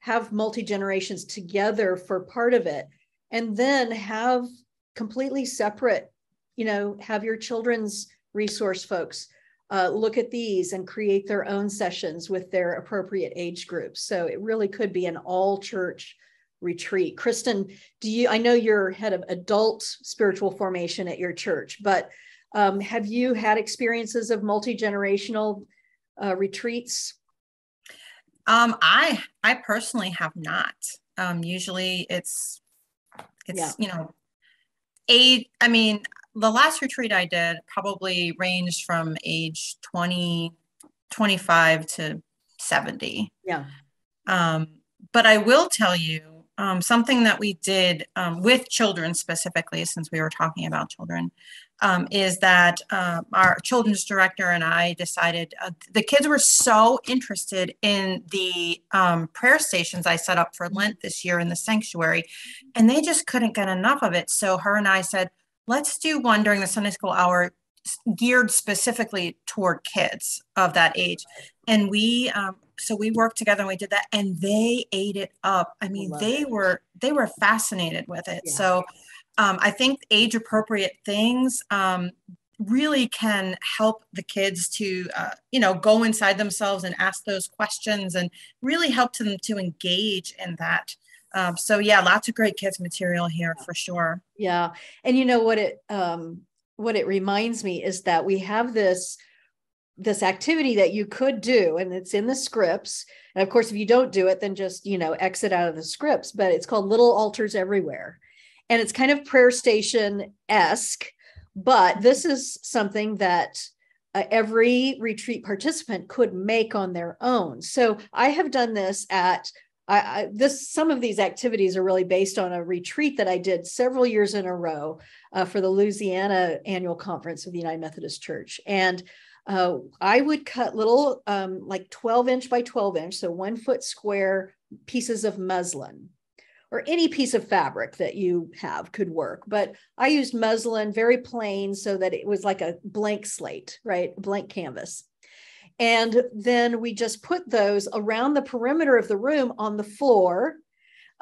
have multi-generations together for part of it, and then have completely separate, have your children's resource folks look at these and create their own sessions with their appropriate age groups. So it really could be an all church retreat. Kristen, I know you're head of adult spiritual formation at your church, but have you had experiences of multi-generational retreats? I personally have not. Usually it's age. I mean, the last retreat I did probably ranged from age 25 to 70. Yeah. But I will tell you something that we did with children specifically, since we were talking about children, is that our children's director and I decided the kids were so interested in the prayer stations I set up for Lent this year in the sanctuary, and they just couldn't get enough of it. So her and I said, let's do one during the Sunday school hour geared specifically toward kids of that age. And so we worked together and we did that, and they ate it up. I mean, they were fascinated with it. Yeah. So I think age appropriate things really can help the kids to, go inside themselves and ask those questions and really help them to engage in that. So yeah, lots of great kids material here for sure. Yeah. And what it reminds me is that we have this activity that you could do, and it's in the scripts. And of course, if you don't do it, then just, exit out of the scripts, but it's called Little Altars Everywhere. And it's kind of prayer station-esque, but this is something that every retreat participant could make on their own. So I have done this some of these activities are really based on a retreat that I did several years in a row for the Louisiana annual conference of the United Methodist Church. And I would cut little like 12-inch by 12-inch, so 1 foot square pieces of muslin, or any piece of fabric that you have could work. But I used muslin, very plain, so that it was like a blank slate, right? Blank canvas. And then we just put those around the perimeter of the room on the floor.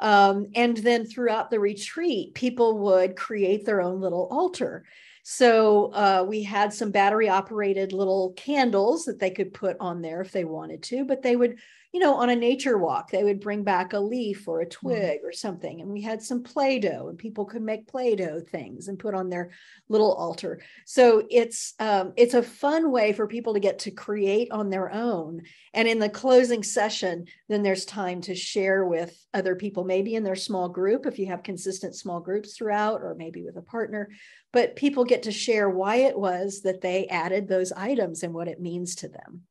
And then throughout the retreat, people would create their own little altar. So we had some battery operated little candles that they could put on there if they wanted to, but they would, on a nature walk, they would bring back a leaf or a twig or something. And we had some Play-Doh, and people could make Play-Doh things and put on their little altar. So it's a fun way for people to get to create on their own. And in the closing session, then there's time to share with other people, maybe in their small group, if you have consistent small groups throughout, or maybe with a partner. But people get to share why it was that they added those items and what it means to them.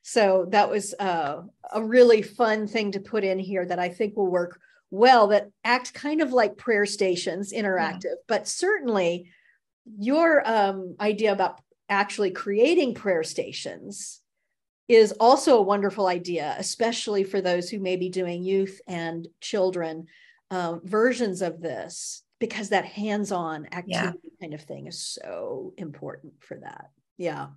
So that was a really fun thing to put in here that I think will work well, that act kind of like prayer stations, interactive. But certainly your idea about actually creating prayer stations is also a wonderful idea, especially for those who may be doing youth and children versions of this, because that hands-on activity kind of thing is so important for that. Yeah,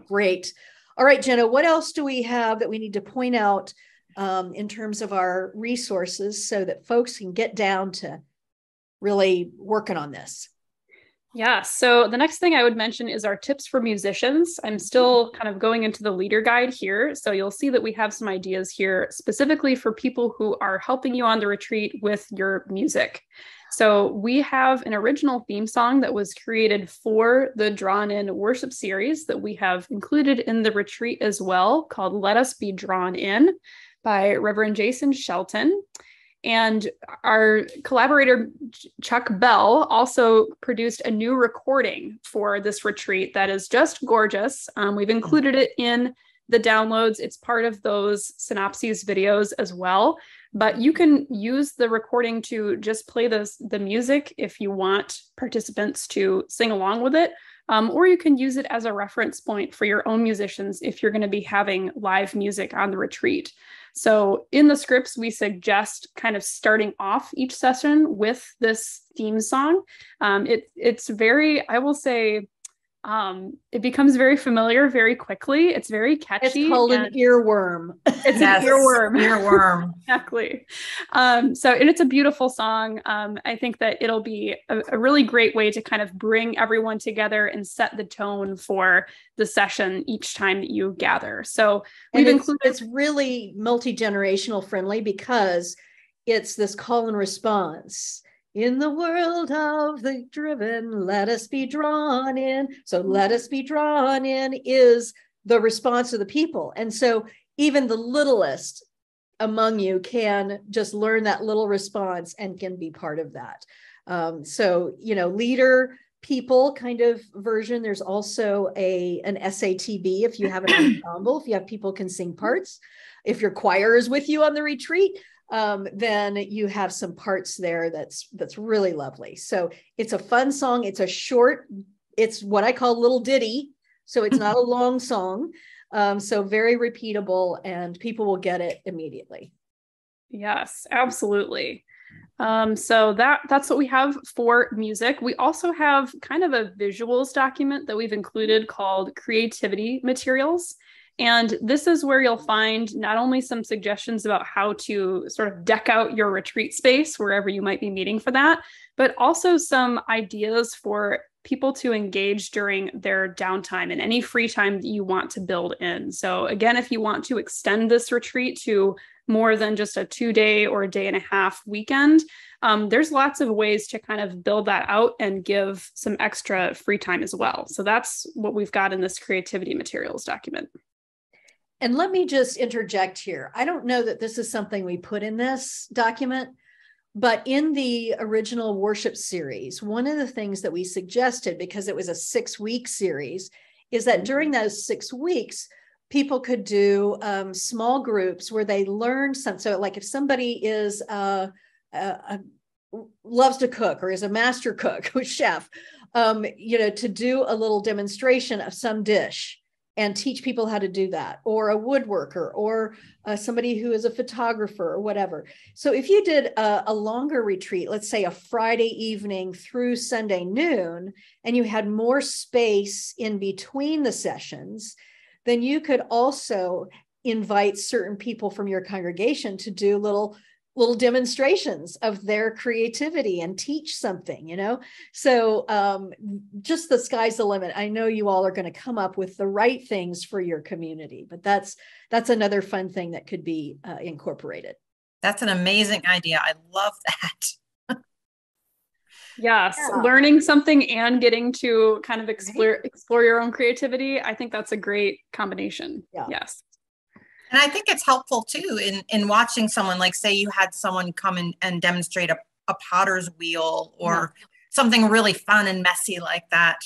great. All right, Jenna, what else do we have that we need to point out in terms of our resources so that folks can get down to really working on this? Yeah, so the next thing I would mention is our tips for musicians. I'm still kind of going into the leader guide here. So you'll see that we have some ideas here specifically for people who are helping you on the retreat with your music. So we have an original theme song that was created for the Drawn In worship series that we have included in the retreat as well, called Let Us Be Drawn In by Reverend Jason Shelton. And our collaborator, Chuck Bell, also produced a new recording for this retreat that is just gorgeous. We've included it in the downloads. It's part of those synopses videos as well. But you can use the recording to just play the music if you want participants to sing along with it. Or you can use it as a reference point for your own musicians if you're going to be having live music on the retreat. So in the scripts, we suggest kind of starting off each session with this theme song. It's very, I will say, it becomes very familiar very quickly. It's very catchy. It's called an earworm. It's an earworm. Earworm. Exactly. And it's a beautiful song. I think that it'll be a really great way to kind of bring everyone together and set the tone for the session each time that you gather. So it's really multi-generational friendly because it's this call and response. In the world of the driven, let us be drawn in. So let us be drawn in is the response of the people. And so even the littlest among you can just learn that little response and can be part of that. Leader, people kind of version. There's also an SATB if you have an ensemble, if you have people can sing parts. If your choir is with you on the retreat, then you have some parts there that's really lovely. So it's a fun song. It's it's what I call little ditty. So it's not a long song. So very repeatable and people will get it immediately. Yes, absolutely. So that's what we have for music. We also have kind of a visuals document that we've included called Creativity Materials. And this is where you'll find not only some suggestions about how to sort of deck out your retreat space wherever you might be meeting for that, but also some ideas for people to engage during their downtime and any free time that you want to build in. So again, if you want to extend this retreat to more than just a 2-day or a day-and-a-half weekend, there's lots of ways to kind of build that out and give some extra free time as well. So that's what we've got in this creativity materials document. And let me just interject here. I don't know that this is something we put in this document, but in the original worship series, one of the things that we suggested, because it was a 6-week series, is that during those 6 weeks, people could do small groups where they learn something. So like if somebody is loves to cook or is a master cook or chef, to do a little demonstration of some dish and teach people how to do that, or a woodworker, or somebody who is a photographer or whatever. So if you did a longer retreat, let's say a Friday evening through Sunday noon, and you had more space in between the sessions, then you could also invite certain people from your congregation to do little demonstrations of their creativity and teach something, So just the sky's the limit. I know you all are going to come up with the right things for your community, but that's another fun thing that could be incorporated. That's an amazing idea. I love that. Yes, yeah. Learning something and getting to kind of explore your own creativity. I think that's a great combination. Yeah. Yes. And I think it's helpful too in watching someone, like say you had someone come in and demonstrate a potter's wheel or something really fun and messy like that.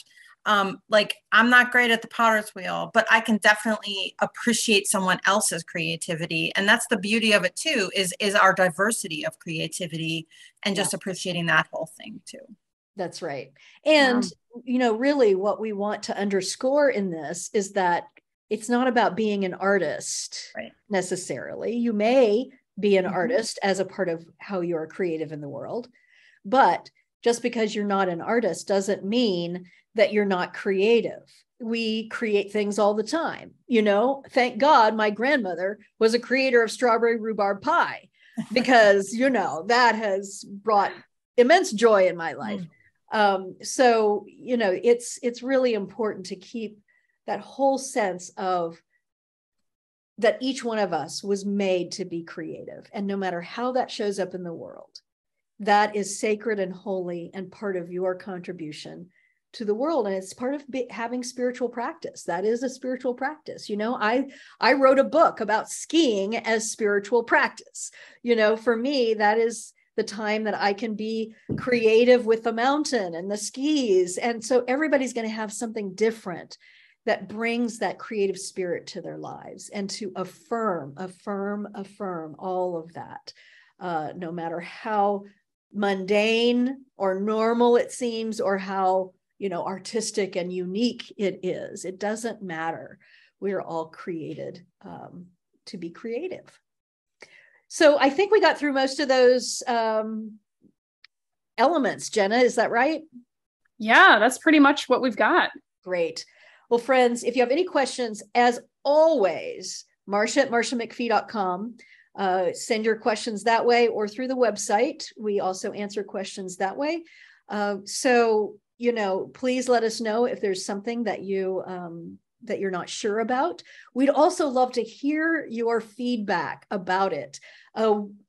Like I'm not great at the potter's wheel, but I can definitely appreciate someone else's creativity. And that's the beauty of it too, is our diversity of creativity and just appreciating that whole thing too. That's right. And, really what we want to underscore in this is that it's not about being an artist necessarily. You may be an artist as a part of how you're creative in the world, but just because you're not an artist doesn't mean that you're not creative. We create things all the time. Thank God my grandmother was a creator of strawberry rhubarb pie because, that has brought immense joy in my life. So, it's really important to keep that whole sense of that each one of us was made to be creative. And no matter how that shows up in the world, that is sacred and holy and part of your contribution to the world. And it's part of having spiritual practice. That is a spiritual practice. You know, I wrote a book about skiing as spiritual practice. You know, for me, that is the time that I can be creative with the mountain and the skis. And so everybody's going to have something different that brings that creative spirit to their lives, and to affirm all of that, no matter how mundane or normal it seems, or how, you know, artistic and unique it is. It doesn't matter. We're all created to be creative. So I think we got through most of those elements. Jenna, is that right? Yeah, that's pretty much what we've got. Great. Well, friends, if you have any questions, as always, Marcia at marciamcfee.com. Send your questions that way, or through the website. We also answer questions that way. So, you know, please let us know if there's something that you that you're not sure about. We'd also love to hear your feedback about it.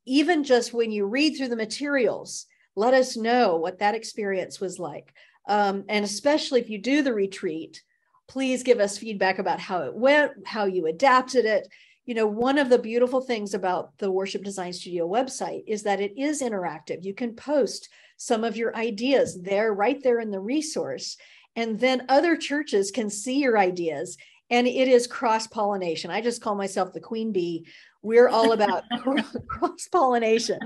Even just when you read through the materials, let us know what that experience was like. And especially if you do the retreat, please give us feedback about how it went, how you adapted it. You know, one of the beautiful things about the Worship Design Studio website is that it is interactive. You can post some of your ideas there, right there in the resource. And then other churches can see your ideas. And it is cross-pollination. I just call myself the queen bee. We're all about cross-pollination.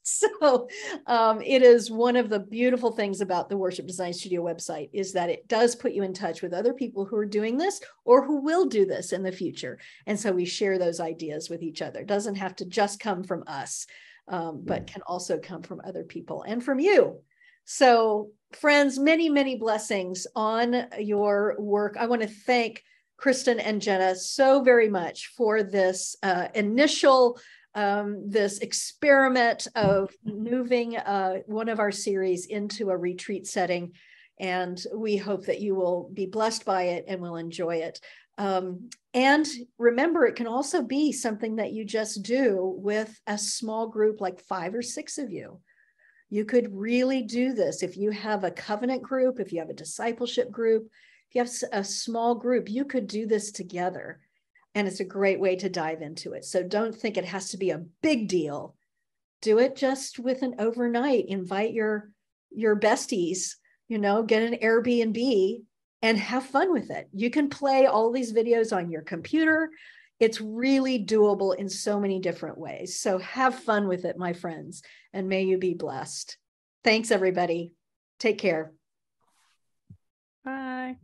So it is one of the beautiful things about the Worship Design Studio website, is that it does put you in touch with other people who are doing this or who will do this in the future. And so we share those ideas with each other. It doesn't have to just come from us, but can also come from other people and from you. So friends, many, many blessings on your work. I want to thank Kristen and Jenna so very much for this initial this experiment of moving one of our series into a retreat setting. And we hope that you will be blessed by it and will enjoy it. And remember, it can also be something that you just do with a small group, like 5 or 6 of you. You could really do this if you have a covenant group, if you have a discipleship group, if you have a small group, you could do this together. And it's a great way to dive into it. So don't think it has to be a big deal. Do it just with an overnight. Invite your besties, you know, get an Airbnb and have fun with it. You can play all these videos on your computer. It's really doable in so many different ways. So have fun with it, my friends, and may you be blessed. Thanks, everybody. Take care. Bye.